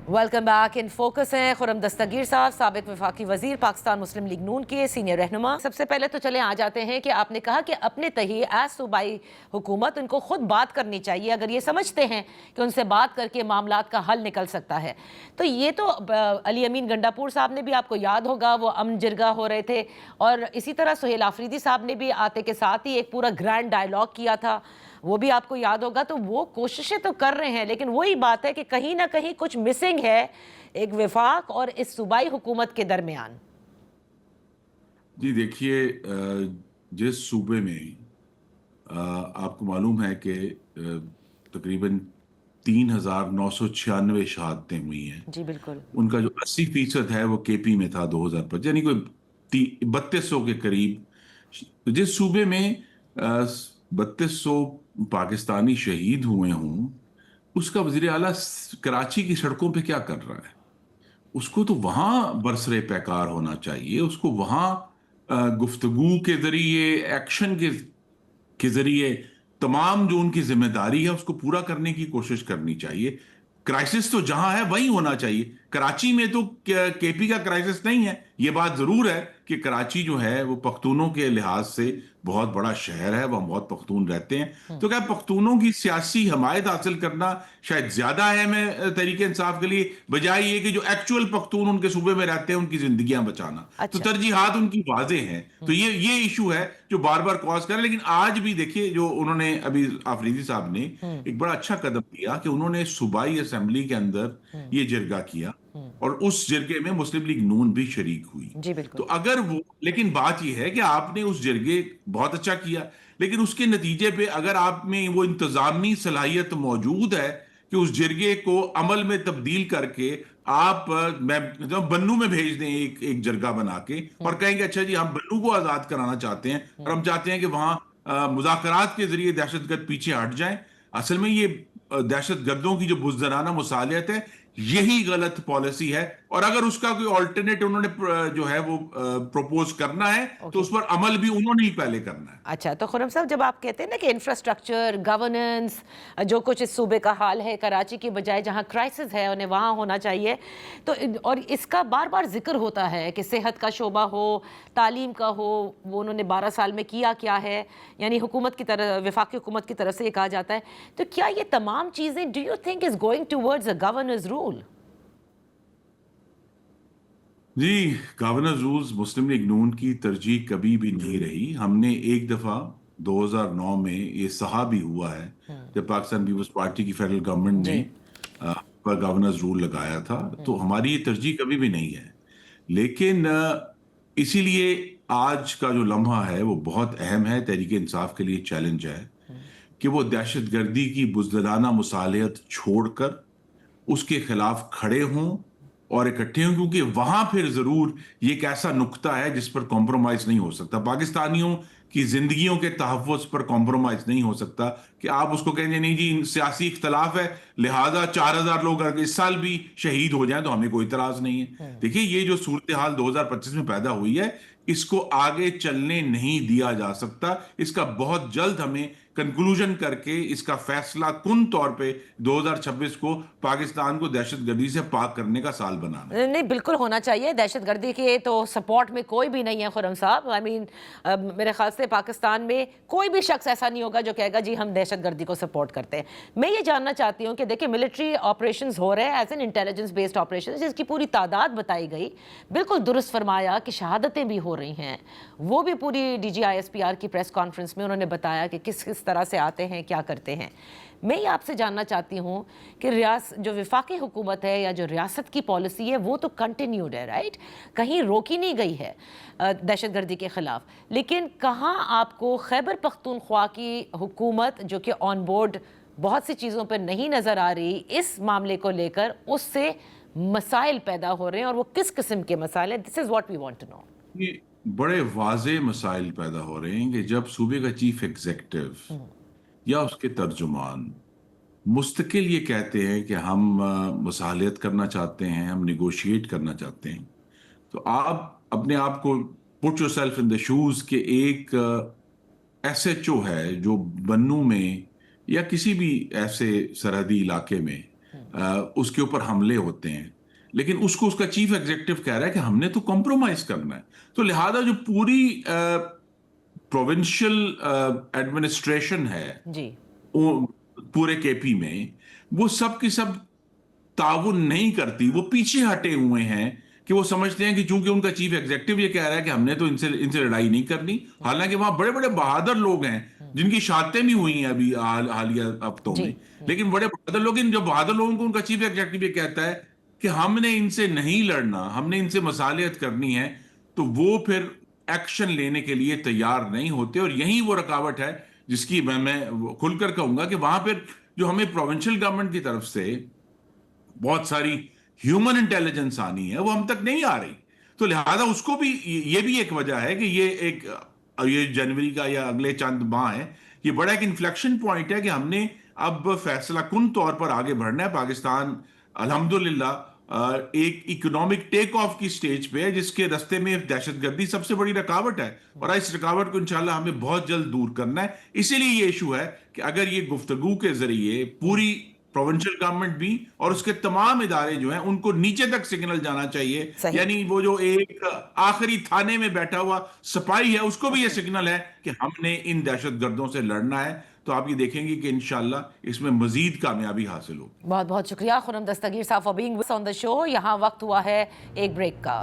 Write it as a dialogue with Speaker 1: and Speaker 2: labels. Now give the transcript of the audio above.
Speaker 1: Welcome back. In focus हैं खुर्रम दस्तगीर साहब, साबिक वफाकी वजीर पाकिस्तान मुस्लिम लीग नून के सीनियर रहनुमा। सबसे पहले तो चले आ जाते हैं कि आपने कहा कि अपने तही एज सूबाई हुकूमत उनको खुद बात करनी चाहिए अगर ये समझते हैं कि उनसे बात करके मामलात का हल निकल सकता है। तो ये तो अली अमीन गंडापुर साहब ने भी, आपको याद होगा, वो अमन जिरगा हो रहे थे, और इसी तरह सुहेल आफरीदी साहब ने भी आते के साथ ही एक पूरा ग्रैंड डायलॉग किया था, वो भी आपको याद होगा। तो वो कोशिशें तो कर रहे हैं, लेकिन वही बात है कि कहीं ना कहीं कुछ मिसिंग है एक वफाक और इस सूबाई हुकूमत के दरमियान।
Speaker 2: जी देखिए, जिस सूबे में आपको मालूम है कि तकरीबन 3,996 शहादतें हुई हैं,
Speaker 1: जी बिल्कुल।
Speaker 2: उनका जो 80% है वो केपी में था 2005, यानी कोई 3200 के करीब। जिस सूबे में 3200 पाकिस्तानी शहीद हुए हों, उसका वजीर आला कराची की सड़कों पे क्या कर रहा है? उसको तो वहां बरसरे पैकार होना चाहिए, उसको वहां गुफ्तगू के जरिए, एक्शन के जरिए तमाम जो उनकी जिम्मेदारी है उसको पूरा करने की कोशिश करनी चाहिए। क्राइसिस तो जहां है वहीं होना चाहिए। कराची में तो केपी का क्राइसिस नहीं है। ये बात जरूर है कि कराची जो है वो पख्तूनों के लिहाज से बहुत बड़ा शहर है, वहां बहुत पख्तून रहते हैं। तो क्या पख्तूनों की सियासी हमायत हासिल करना शायद ज्यादा अहम है तरीके इंसाफ के लिए, बजाय ये कि जो एक्चुअल पख्तून उनके सूबे में रहते हैं उनकी जिंदगियां बचाना। तो
Speaker 1: अच्छा।
Speaker 2: तरजीहात उनकी वाजे हैं। तो ये इशू है जो बार बार कॉज कर रहा है। लेकिन आज भी देखिए, जो उन्होंने अभी आफरीदी साहब ने एक बड़ा अच्छा कदम किया कि उन्होंने सूबाई असेंबली के अंदर ये जिरगा किया, और उस जिरगे में मुस्लिम लीग नून भी शरीक हुई।
Speaker 1: जी
Speaker 2: तो
Speaker 1: बिल्कुल।
Speaker 2: अगर वो, लेकिन बात यह है कि आपने उस जिरगे बहुत अच्छा किया, लेकिन उसके नतीजे पे अगर आप में वो इंतजामी सलाहियत मौजूद है कि उस जिरगे को अमल में तब्दील करके आप मैं बन्नू में भेज दें एक एक जरगा बना के, और कहेंगे अच्छा जी हम बन्नू को आजाद कराना चाहते हैं और हम चाहते हैं कि वहां मुज़ाकरात के जरिए दहशतगर्द पीछे हट जाएं। असल में ये दहशत गर्दों की जो बुज़दराना मुसालियत है, यही गलत पॉलिसी है। और अगर उसका कोई ऑल्टरनेट उन्होंने जो है वो प्रपोज करना है, तो उस पर अमल भी उन्होंने ही पहले करना है।
Speaker 1: अच्छा, तो खुर्रम साहब, जब आप कहते हैं ना कि इंफ्रास्ट्रक्चर, गवर्नेंस, जो कुछ इस सूबे का हाल है, कराची की बजाय जहां क्राइसिस है उन्हें वहां होना चाहिए, तो और इसका बार बार जिक्र होता है कि सेहत का शोबा हो, तालीम का हो, वो उन्होंने 12 साल में किया क्या है, यानी हुकूमत की तरफ, वफाकी हुकूमत की तरफ से ये कहा जाता है। तो क्या ये तमाम चीज़ें do you think is going towards a governor's rule?
Speaker 2: जी, गवर्नर रूल्स मुस्लिम लीग नून की तरजीह कभी भी नहीं रही। हमने एक दफा 2009 में ये सहा भी हुआ है, जब पाकिस्तान पीपल्स पार्टी की फेडरल गवर्नमेंट ने
Speaker 1: जी।
Speaker 2: पर गवर्नर्स रूल लगाया था। तो हमारी ये तरजीह कभी भी नहीं है। लेकिन इसीलिए आज का जो लम्हा है वो बहुत अहम है, तहरीक इंसाफ के लिए चैलेंज है कि वो दहशतगर्दी की बुज़दिलाना मुसालियत छोड़कर उसके खिलाफ खड़े हों और इकट्ठे हों, क्योंकि वहां फिर जरूर ये एक ऐसा नुक्ता है जिस पर कॉम्प्रोमाइज नहीं हो सकता। पाकिस्तानियों की जिंदगियों के तहफ़्फ़ुज़ पर कॉम्प्रोमाइज नहीं हो सकता कि आप उसको कहेंगे नहीं जी सियासी इख्तलाफ है, लिहाजा 4,000 लोग अगर इस साल भी शहीद हो जाएं तो हमें कोई इतराज नहीं है। देखिए, ये जो सूरत हाल 2025 में पैदा हुई है, इसको आगे चलने नहीं दिया जा सकता। इसका बहुत जल्द हमें कंक्लूजन करके इसका फैसला कुन तौर पे 2026 को पाकिस्तान को दहशतगर्दी से पाक करने का साल बनाना है।
Speaker 1: नहीं, बिल्कुल होना चाहिए। दहशतगर्दी के तो सपोर्ट में कोई भी नहीं है खुर्रम साहब। आई मीन, मेरे ख्याल से पाकिस्तान में कोई भी शख्स ऐसा नहीं होगा जो कहेगा जी हम दहशतगर्दी को सपोर्ट करते हैं। मैं ये जानना चाहती हूँ कि देखिए, मिलिट्री ऑपरेशंस हो रहे हैं as an intelligence based operation, जिसकी पूरी तादाद बताई गई। बिल्कुल दुरुस्त फरमाया कि शहादतें भी हो रही हैं, वो भी पूरी DGISPR की प्रेस कॉन्फ्रेंस में उन्होंने बताया कि किस किस तरह से आते हैं, क्या करते हैं। मैं ये आपसे जानना चाहती हूँ कि जो वफाकी हुकूमत है या जो रियासत की पॉलिसी है वो तो कंटिन्यूड है, राइट, कहीं रोकी नहीं गई है दहशतगर्दी के ख़िलाफ़। लेकिन कहाँ आपको खैबर पख्तूनख्वा की हुकूमत, जो कि ऑन बोर्ड बहुत सी चीज़ों पर नहीं नज़र आ रही, इस मामले को लेकर उससे मसाइल पैदा हो रहे हैं, और वो किस किस्म के मसाइल हैं? This is what we want to know.
Speaker 2: ये बड़े वाजे मसाइल पैदा हो रहे हैं कि जब सूबे का चीफ एग्जीक्यूटिव या उसके तर्जुमान मुस्तकिल ये कहते हैं कि हम मुसालियत करना चाहते हैं, हम निगोशिएट करना चाहते हैं, तो आप अपने आप को put your self in the shoes के एक SHO है जो बन्नू में या किसी भी ऐसे सरहदी इलाके में उसके ऊपर हमले होते हैं, लेकिन उसको उसका चीफ एग्जीक्यूटिव कह रहा है कि हमने तो कॉम्प्रोमाइज करना है। तो लिहाजा जो पूरी प्रोविंशियल एडमिनिस्ट्रेशन है
Speaker 1: जी।
Speaker 2: पूरे केपी में, वो सब की सब ताउन नहीं करती, वो पीछे हटे हुए हैं कि वो समझते हैं कि चूंकि उनका चीफ एग्जीक्यूटिव ये कह रहा है कि हमने तो इनसे इनसे लड़ाई नहीं करनी, हालांकि वहां बड़े बड़े बहादुर लोग हैं जिनकी शहादतें भी हुई हैं अभी हालिया हफ्तों
Speaker 1: जी।
Speaker 2: में, लेकिन बड़े बहादुर लोग, इन जो बहादुर लोगों को उनका चीफ एग्जीक्यूटिव ये कहता है कि हमने इनसे नहीं लड़ना, हमने इनसे मसालियत करनी है, तो वो फिर एक्शन लेने के लिए तैयार नहीं होते। और यही वो रुकावट है जिसकी मैं खुलकर कहूंगा कि वहां पर जो हमें प्रोविंशियल गवर्नमेंट की तरफ से बहुत सारी ह्यूमन इंटेलिजेंस आनी है, वो हम तक नहीं आ रही। तो लिहाजा उसको भी, ये भी एक वजह है कि ये जनवरी का या अगले चंद माह है, ये बड़ा एक इन्फ्लेक्शन पॉइंट है कि हमने अब फैसला कुन तौर पर आगे बढ़ना है। पाकिस्तान अल्हम्दुलिल्लाह एक इकोनॉमिक टेक ऑफ की स्टेज पे है, जिसके रास्ते में दहशतगर्दी सबसे बड़ी रुकावट है, और इस रुकावट को इंशाल्लाह हमें बहुत जल्द दूर करना है। इसीलिए ये इशू है कि अगर ये गुफ्तगू के जरिए पूरी प्रोविंशियल गवर्नमेंट भी और उसके तमाम इदारे जो हैं उनको नीचे तक सिग्नल जाना चाहिए,
Speaker 1: सही।
Speaker 2: यानी वो जो एक आखिरी थाने में बैठा हुआ सिपाही है उसको भी ये सिग्नल है कि हमने इन दहशतगर्दों से लड़ना है, तो आप ये देखेंगे कि इंशाल्लाह इसमें मजीद कामयाबी हासिल होगी।
Speaker 1: बहुत बहुत शुक्रिया खुर्रम दस्तगीर साहब for being on the show. यहाँ वक्त हुआ है एक ब्रेक का।